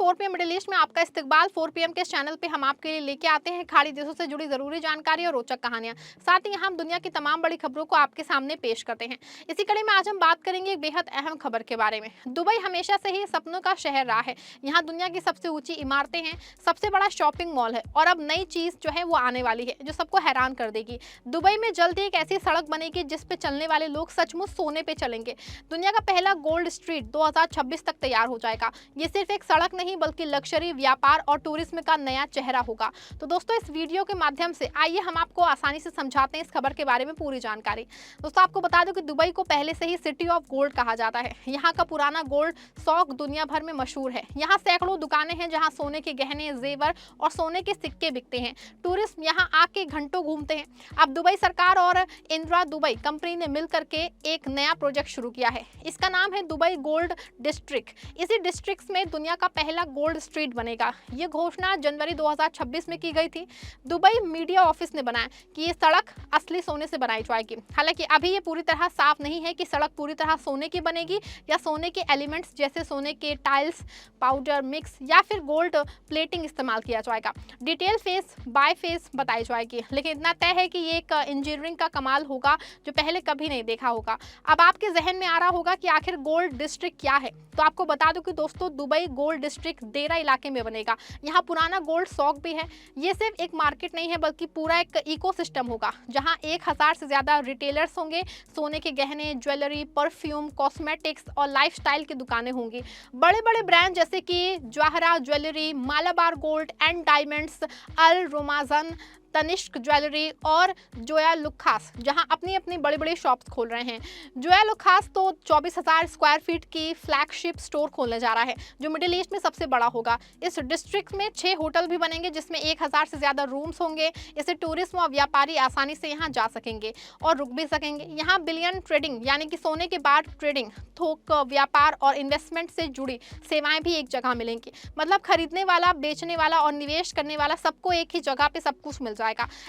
4 PM middle east में आपका इस्तकबाल। 4 पीएम के इस चैनल पे हम आपके लिए लेके आते हैं खाड़ी देशों से जुड़ी जरूरी जानकारी और रोचक कहानियां। साथ ही यहाँ हम दुनिया की तमाम बड़ी खबरों को आपके सामने पेश करते हैं। इसी कड़ी में आज हम बात करेंगे एक बेहद अहम खबर के बारे में। दुबई हमेशा से ही सपनों का शहर रहा है। यहाँ दुनिया की सबसे ऊंची इमारतें हैं, सबसे बड़ा शॉपिंग मॉल है और अब नई चीज जो है वो आने वाली है जो सबको हैरान कर देगी। दुबई में जल्द ही एक ऐसी सड़क बनेगी जिस पे चलने वाले लोग सचमुच सोने पे चलेंगे। दुनिया का पहला गोल्ड स्ट्रीट 2026 तक तैयार हो जाएगा। ये सिर्फ एक सड़क नहीं बल्कि लग्जरी, व्यापार और टूरिज्म का नया चेहरा होगा। तो दोस्तों, इस वीडियो के माध्यम से आइए हम आपको आसानी से समझाते हैं इस खबर के बारे में पूरी जानकारी। दोस्तों, आपको बता दूं कि दुबई को पहले से ही सिटी ऑफ गोल्ड कहा जाता है। यहाँ का पुराना गोल्ड शौक दुनिया भर में मशहूर है। यहाँ सैकड़ों दुकानें हैं जहाँ सोने के गहने, जेवर और सोने के सिक्के बिकते हैं। टूरिस्ट यहाँ आके घंटों घूमते हैं। अब दुबई सरकार और इंदिरा दुबई कंपनी ने मिलकर के एक नया प्रोजेक्ट शुरू किया है। इसका नाम है दुबई गोल्ड डिस्ट्रिक्ट। इसी डिस्ट्रिक्ट में दुनिया का पहला गोल्ड स्ट्रीट बनेगा। ये घोषणा जनवरी 2026 में की गई थी। दुबई मीडिया ऑफिस ने बनाया कि ये सड़क असली सोने से बनाई जाएगी। हालांकि अभी ये पूरी तरह साफ नहीं है कि सड़क पूरी तरह सोने की बनेगी या सोने के एलिमेंट्स जैसे सोने के टाइल्स, पाउडर मिक्स या फिर गोल्ड प्लेटिंग इस्तेमाल किया जाएगा। डिटेल फेस बाय फेस बताई जाएगी, लेकिन इतना तय है कि ये एक इंजीनियरिंग का कमाल होगा जो पहले कभी नहीं देखा होगा। अब आपके जहन में आ रहा होगा कि आखिर गोल्ड डिस्ट्रिक्ट क्या है, तो आपको बता दूं कि दोस्तों, दुबई गोल्ड डिस्ट्रिक्ट देरा इलाके में बनेगा। यहाँ पुराना गोल्ड शॉप भी है। ये सिर्फ एक मार्केट नहीं है बल्कि पूरा एक इकोसिस्टम होगा जहाँ 1000 से ज्यादा रिटेलर्स होंगे। सोने के गहने, ज्वेलरी, परफ्यूम, कॉस्मेटिक्स और लाइफस्टाइल की दुकानें होंगी। बड़े बड़े ब्रांड जैसे कि Jawhara jewellery, Malabar gold and diamonds, Al Romaizan, Tanishq jewellery और जोया लुखास जहां अपनी अपनी बड़ी बड़ी शॉप्स खोल रहे हैं। जोया लुखास तो 24,000 स्क्वायर फीट की फ्लैगशिप स्टोर खोलने जा रहा है जो मिडिल ईस्ट में सबसे बड़ा होगा। इस डिस्ट्रिक्ट में 6 होटल भी बनेंगे जिसमें 1000 से ज्यादा रूम्स होंगे। इससे टूरिस्ट और व्यापारी आसानी से यहाँ जा सकेंगे और रुक भी सकेंगे। यहाँ बिलियन ट्रेडिंग यानी कि सोने के बाद ट्रेडिंग, थोक व्यापार और इन्वेस्टमेंट से जुड़ी सेवाएं भी एक जगह मिलेंगी। मतलब खरीदने वाला, बेचने वाला और निवेश करने वाला सबको एक ही जगह पे सब कुछ मिल जाएगा।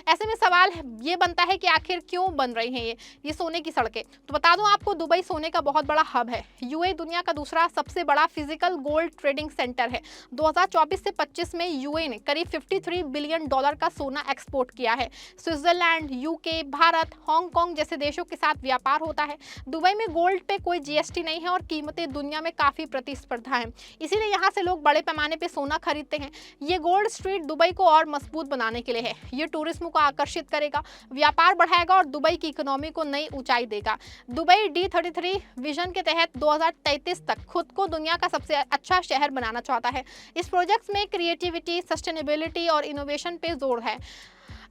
ऐसे में सवाल ये बनता है कि आखिर क्यों बन रही हैं ये सोने की सड़कें। तो बता दूं आपको, दुबई सोने का बहुत बड़ा हब है। यूएई दुनिया का दूसरा सबसे बड़ा फिजिकल गोल्ड ट्रेडिंग सेंटर है। 2024 से 25 में यूएई ने करीब $53 बिलियन का सोना एक्सपोर्ट किया है। स्विट्जरलैंड, यूके, भारत, हांगकांग जैसे देशों के साथ व्यापार होता है। दुबई में गोल्ड पे कोई जीएसटी नहीं है और कीमतें दुनिया में काफी प्रतिस्पर्धा है, इसीलिए यहाँ से लोग बड़े पैमाने पे सोना खरीदते हैं। ये गोल्ड स्ट्रीट दुबई को और मजबूत बनाने के लिए है। ये टूरिज्म को आकर्षित करेगा, व्यापार बढ़ाएगा और दुबई की इकोनॉमी को नई ऊंचाई देगा। दुबई D33 विजन के तहत 2033 तक खुद को दुनिया का सबसे अच्छा शहर बनाना चाहता है। इस प्रोजेक्ट में क्रिएटिविटी, सस्टेनेबिलिटी और इनोवेशन पे जोर है।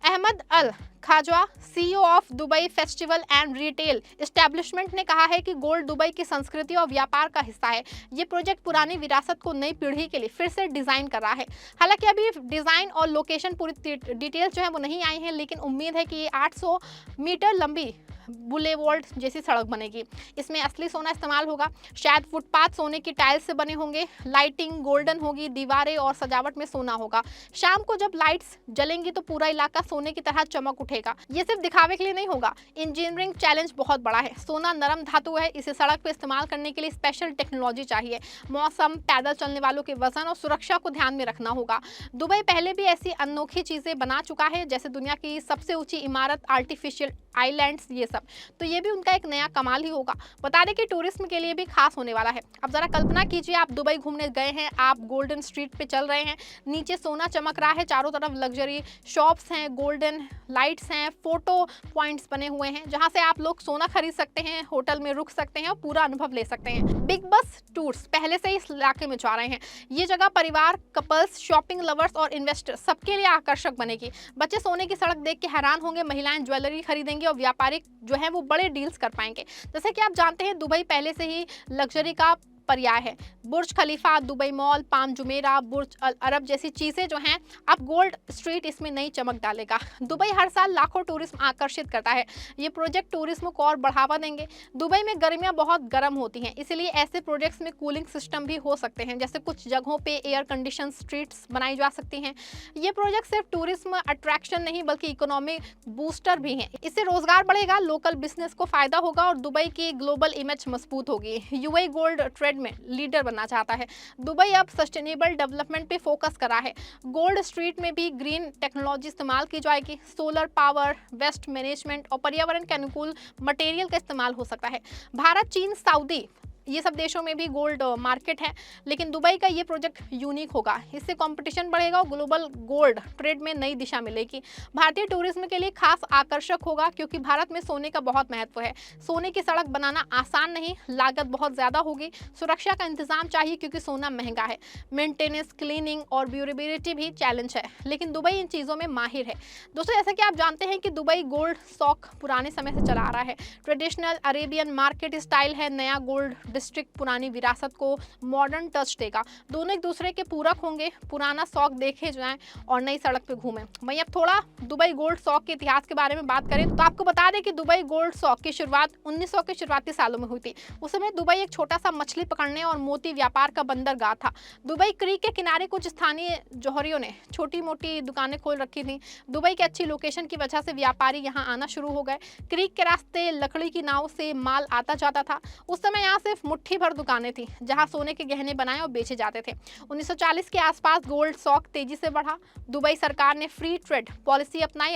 अहमद अल खाजवा, CEO of Dubai festival and retail establishment ने कहा है कि गोल्ड दुबई की संस्कृति और व्यापार का हिस्सा है। ये प्रोजेक्ट पुरानी विरासत को नई पीढ़ी के लिए फिर से डिजाइन कर रहा है। हालांकि अभी डिजाइन और लोकेशन पूरी डिटेल्स जो है वो नहीं आई हैं, लेकिन उम्मीद है कि ये 800 मीटर लंबी बुलेवार्ड जैसी सड़क बनेगी। इसमें असली सोना इस्तेमाल होगा। शायद फुटपाथ सोने की टाइल्स से बने होंगे। लाइटिंग गोल्डन होगी, दीवारें और सजावट में सोना होगा। शाम को जब लाइट्स जलेंगी तो पूरा इलाका सोने की तरह चमक उठेगा। ये सिर्फ दिखावे के लिए नहीं होगा। इंजीनियरिंग चैलेंज बहुत बड़ा है। सोना नरम धातु है, इसे सड़क पर इस्तेमाल करने के लिए स्पेशल टेक्नोलॉजी चाहिए। मौसम, पैदल चलने वालों के वजन और सुरक्षा को ध्यान में रखना होगा। दुबई पहले भी ऐसी अनोखी चीजें बना चुका है, जैसे दुनिया की सबसे ऊंची इमारत, आर्टिफिशियल आइलैंड्स, ये सब। तो ये भी उनका एक नया कमाल ही होगा। बता दें कि टूरिज्म के लिए भी खास होने वाला है। अब जरा कल्पना कीजिए, आप दुबई घूमने गए हैं, आप गोल्डन स्ट्रीट पे चल रहे हैं, नीचे सोना चमक रहा है, चारों तरफ लग्जरी शॉप्स हैं, गोल्डन लाइट्स हैं, फोटो पॉइंट्स बने हुए हैं जहां से आप लोग सोना खरीद सकते हैं, होटल में रुक सकते हैं और पूरा अनुभव ले सकते हैं। बिग बस टूर्स पहले से इस इलाके में जा रहे हैं। ये जगह परिवार, कपल्स, शॉपिंग लवर्स और इन्वेस्टर्स सबके लिए आकर्षक बनेगी। बच्चे सोने की सड़क देख के हैरान होंगे, महिलाएं ज्वेलरी खरीदेंगी और व्यापारिक जो है वो बड़े डील्स कर पाएंगे। जैसे कि आप जानते हैं, दुबई पहले से ही लग्जरी का पर्याय है। बुर्ज खलीफा, दुबई मॉल, पाम जुमेरा, बुर्ज अल अरब जैसी चीजें जो हैं, अब गोल्ड स्ट्रीट इसमें नई चमक डालेगा। दुबई हर साल लाखों टूरिस्ट आकर्षित करता है। ये प्रोजेक्ट टूरिज्म को और बढ़ावा देंगे। दुबई में गर्मियां बहुत गर्म होती हैं, इसलिए ऐसे प्रोजेक्ट्स में कूलिंग सिस्टम भी हो सकते हैं। जैसे कुछ जगहों पे एयर कंडीशन स्ट्रीट्स बनाई जा सकती हैं। ये प्रोजेक्ट सिर्फ टूरिज्म अट्रैक्शन नहीं बल्कि इकोनॉमिक बूस्टर भी है। इससे रोजगार बढ़ेगा, लोकल बिजनेस को फायदा होगा और दुबई की ग्लोबल इमेज मजबूत होगी। यूएई गोल्ड ट्रेड ट्रेड में लीडर बनना चाहता है। दुबई अब सस्टेनेबल डेवलपमेंट पे फोकस कर रहा है। गोल्ड स्ट्रीट में भी ग्रीन टेक्नोलॉजी इस्तेमाल की जाएगी। सोलर पावर, वेस्ट मैनेजमेंट और पर्यावरण के अनुकूल मटेरियल का इस्तेमाल हो सकता है। भारत, चीन, सऊदी, ये सब देशों में भी गोल्ड मार्केट है, लेकिन दुबई का ये प्रोजेक्ट यूनिक होगा। इससे कंपटीशन बढ़ेगा और ग्लोबल गोल्ड ट्रेड में नई दिशा मिलेगी। भारतीय टूरिज्म के लिए खास आकर्षक होगा, क्योंकि भारत में सोने का बहुत महत्व है। सोने की सड़क बनाना आसान नहीं, लागत बहुत ज़्यादा होगी, सुरक्षा का इंतजाम चाहिए क्योंकि सोना महंगा है, मेंटेनेंस, क्लीनिंग और ड्यूरेबिलिटी भी चैलेंज है, लेकिन दुबई इन चीज़ों में माहिर है। दोस्तों, जैसा कि आप जानते हैं कि दुबई गोल्ड शौक पुराने समय से चला आ रहा है। ट्रेडिशनल अरेबियन मार्केट स्टाइल है, नया गोल्ड डिस्ट्रिक्ट पुरानी विरासत को मॉडर्न टच देगा। दोनों एक दूसरे के पूरक होंगे, पुराना शौक देखे जाएं और नई सड़क पे घूमें। वहीं अब थोड़ा दुबई गोल्ड शौक के इतिहास के बारे में बात करें तो आपको बता दें कि दुबई गोल्ड शौक की शुरुआत 1900 के शुरुआती सालों में हुई थी। उस समय दुबई एक छोटा सा मछली पकड़ने और मोती व्यापार का बंदरगाह था। दुबई क्रीक के किनारे कुछ स्थानीय जौहरियों ने छोटी मोटी दुकानें खोल रखी थी। दुबई की अच्छी लोकेशन की वजह से व्यापारी यहाँ आना शुरू हो गए। क्रीक के रास्ते लकड़ी की नाव से माल आता जाता था। उस समय यहाँ सिर्फ मुट्ठी भर दुकानें थी जहां सोने के गहने बनाए और बेचे जाते थे। 1940 के आसपास गोल्ड शौक तेजी से बढ़ा। दुबई सरकार ने फ्री ट्रेड पॉलिसी अपनाई,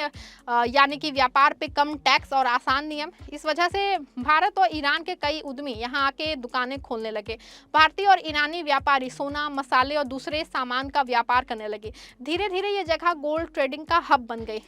यानी कि व्यापार पे कम टैक्स और आसान नियम। इस वजह से भारत और ईरान के कई उद्यमी यहाँ आके दुकानें खोलने लगे। भारतीय और ईरानी व्यापारी सोना, मसाले और दूसरे सामान का व्यापार करने लगे। धीरे धीरे ये जगह गोल्ड ट्रेडिंग का हब बन गई।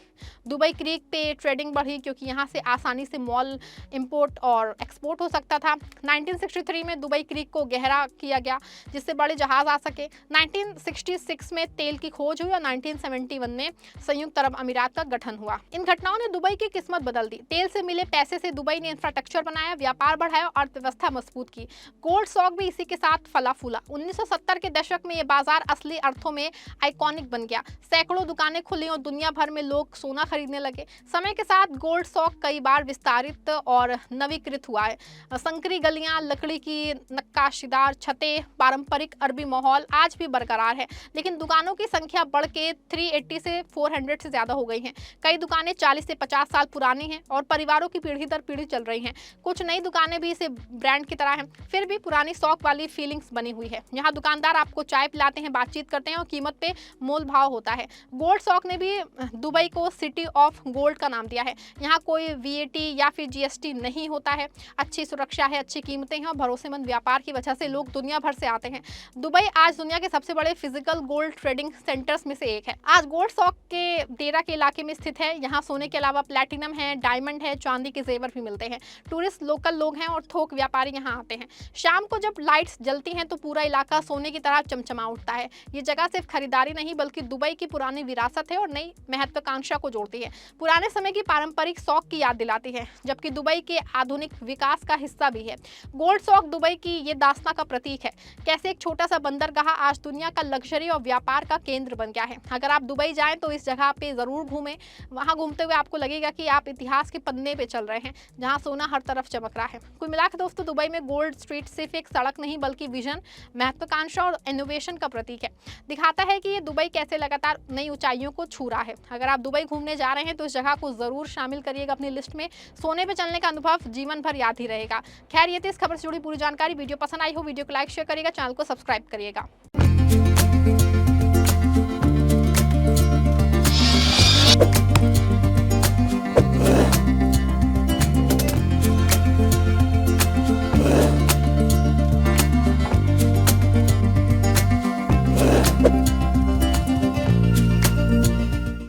दुबई क्रीक पे ट्रेडिंग बढ़ी क्योंकि यहाँ से आसानी से मॉल इंपोर्ट और एक्सपोर्ट हो सकता था। 1963 में दुबई क्रीक को गहरा किया गया जिससे बड़े जहाज आ सके। 1966 में तेल की खोज हुई और 1971 में संयुक्त अरब अमीरात का गठन हुआ। इन घटनाओं ने दुबई की किस्मत बदल दी। तेल से मिले पैसे से दुबई ने इंफ्रास्ट्रक्चर बनाया, व्यापार बढ़ाया और अर्थव्यवस्था मजबूत की। गोल्ड शौक भी इसी के साथ फला फूला। 1970 के दशक में ये बाजार असली अर्थों में आइकॉनिक बन गया। सैकड़ों दुकानें खुली और दुनिया भर में लोग सोना खरीदने लगे। समय के साथ गोल्ड शौक कई बार विस्तारित और नवीकृत हुआ है। संकरी गलियां, लकड़ी की नक्काशीदार छतें, पारंपरिक अरबी माहौल आज भी बरकरार है, लेकिन दुकानों की संख्या बढ़ के 380 से 400 से ज़्यादा हो गई हैं। कई दुकानें 40 से 50 साल पुरानी हैं और परिवारों की पीढ़ी दर पीढ़ी चल रही हैं। कुछ नई दुकानें भी इसे ब्रांड की तरह हैं, फिर भी पुरानी शौक वाली फीलिंग्स बनी हुई है। यहाँ दुकानदार आपको चाय पिलाते हैं, बातचीत करते हैं और कीमत पे मोल भाव होता है। गोल्ड शौक ने भी दुबई को सिटी ऑफ गोल्ड का नाम दिया है। यहाँ कोई VAT या फिर GST नहीं होता है। अच्छी सुरक्षा है, अच्छी कीमतें हैं और भरोसेमंद व्यापार की वजह से लोग दुनिया भर से आते हैं। दुबई आज दुनिया के सबसे बड़े फिजिकल गोल्ड ट्रेडिंग सेंटर्स में से एक है। आज गोल्ड शौक के देरा के इलाके में स्थित है। यहाँ सोने के अलावा प्लैटिनम है, डायमंड है, चांदी के जेवर भी मिलते हैं। टूरिस्ट लोकल लोग हैं और थोक व्यापारी यहाँ आते हैं। शाम को जब लाइट्स जलती हैं तो पूरा इलाका सोने की तरह चमचमा उठता है। ये जगह सिर्फ खरीदारी नहीं बल्कि दुबई की पुरानी विरासत है और नई महत्वाकांक्षा को जोड़ती है। पुराने समय की पारंपरिक शौक की याद दिलाती है, जबकि दुबई के आधुनिक विकास का हिस्सा भी है। गोल्ड शौक दुबई की ये दास्तां का प्रतीक है, कैसे एक छोटा सा बंदरगाह आज दुनिया का लग्जरी और व्यापार का केंद्र बन गया है। अगर आप दुबई जाएं तो इस जगह पे जरूर घूमें। वहां घूमते हुए आपको लगेगा कि आप इतिहास के पन्ने पे चल रहे हैं, जहां सोना हर तरफ चमक रहा है। कुल मिलाकर दोस्तों, दुबई में गोल्ड स्ट्रीट सिर्फ एक सड़क नहीं बल्कि विजन, महत्वाकांक्षा और इनोवेशन का प्रतीक है। दिखाता है कि ये दुबई कैसे लगातार नई ऊंचाइयों को छू रहा है। अगर आप दुबई घूमने जा रहे हैं तो इस जगह को जरूर शामिल करिएगा अपनी लिस्ट में। सोने पे चलने का अनुभव जीवन भर याद ही रहेगा। खैर, ये थी इस खबर से जुड़ी पूरी जानकारी। वीडियो पसंद आई हो वीडियो को लाइक शेयर करिएगा, चैनल को सब्सक्राइब करिएगा।